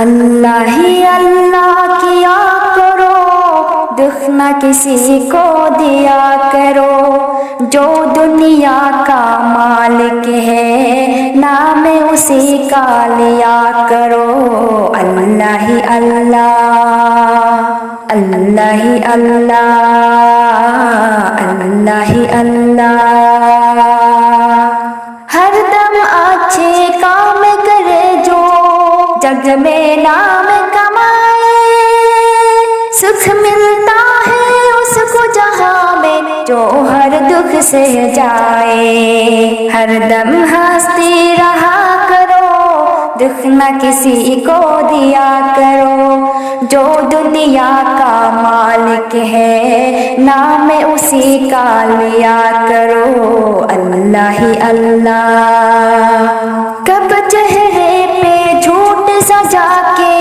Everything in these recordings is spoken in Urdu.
اللہ ہی اللہ کیا کرو، دکھ نہ کسی کو دیا کرو، جو دنیا کا مالک ہے نام اسی کا لیا کرو۔ اللہ ہی اللہ، اللہ ہی اللہ، اللہ ہی اللہ، ہر دم اچھے کام کرے جو جگ میں نام کمائے، سکھ ملتا ہے اس کو جہاں میں جو ہر دکھ سے جائے۔ ہر دم ہنستے رہا کرو، دکھ نہ کسی کو دیا کرو، جو دنیا کا مالک ہے نام اسی کا لیا کرو۔ اللہ ہی اللہ، کب چہرے پہ جھوٹ سجا کے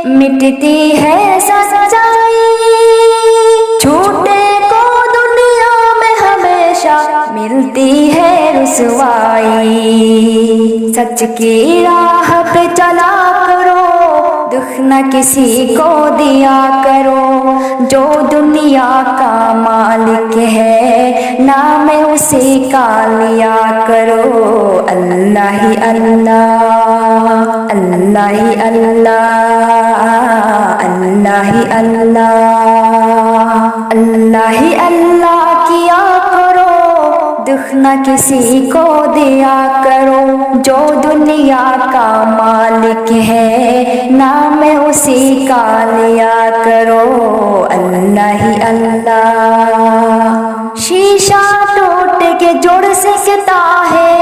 مٹتی ہے سچائی، جھوٹے کو دنیا میں ہمیشہ ملتی ہے رسوائی۔ سچ کی راہ پہ چلا کرو، دکھ نہ کسی کو دیا کرو، جو دنیا کا مالک ہے نام اسی کا لیا کرو۔ اللہ ہی اللہ، اللہ ہی اللہ، اللہ ہی اللہ، اللہ ہی اللہ کیا کرو، دکھ نہ کسی کو دیا کرو، جو دنیا کا مالک ہے نام اسی کا لیا کرو۔ اللہ ہی اللہ، شیشہ ٹوٹ کے جڑ سکتا ہے،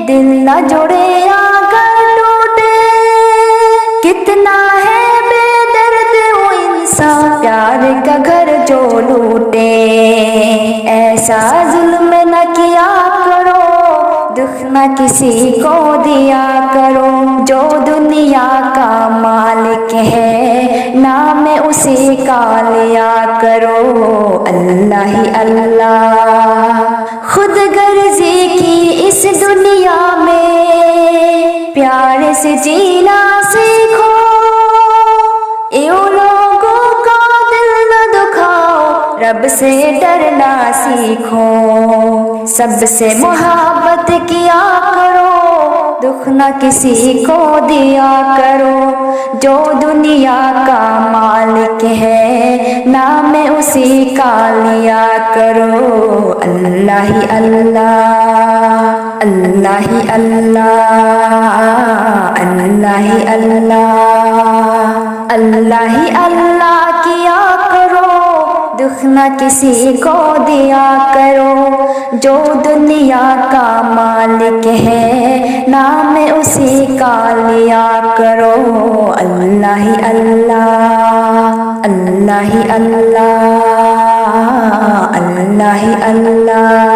دل نہ جڑے اگر ٹوٹے، کتنا ہے بے درد وہ انسان پیار کا گھر جو لوٹے۔ ایسا ظلم نہ کیا کرو، دکھ نہ کسی کو دیا کرو، جو دنیا کا مالک ہے نام اسی کا لیا کرو۔ اللہ ہی اللہ، خود غرضی کی اس دنیا میں پیار سے جینا سیکھو، لوگوں کا دل نہ دکھاؤ، رب سے ڈرنا سیکھو، سب سے محبت کیا کرو، دکھ نہ کسی کو دیا کرو، جو دنیا کا مالک ہے نام اسی کا لیا کرو۔ اللہ ہی اللہ، اللہ ہی اللہ، اللہ ہی اللہ، اللہ ہی اللہ کیا کرو، دکھ نہ کسی کو دیا کرو، جو دنیا کا مالک ہے نام اسی کا لیا کرو۔ اللہ ہی اللہ، اللہ ہی اللہ، اللہ ہی اللہ۔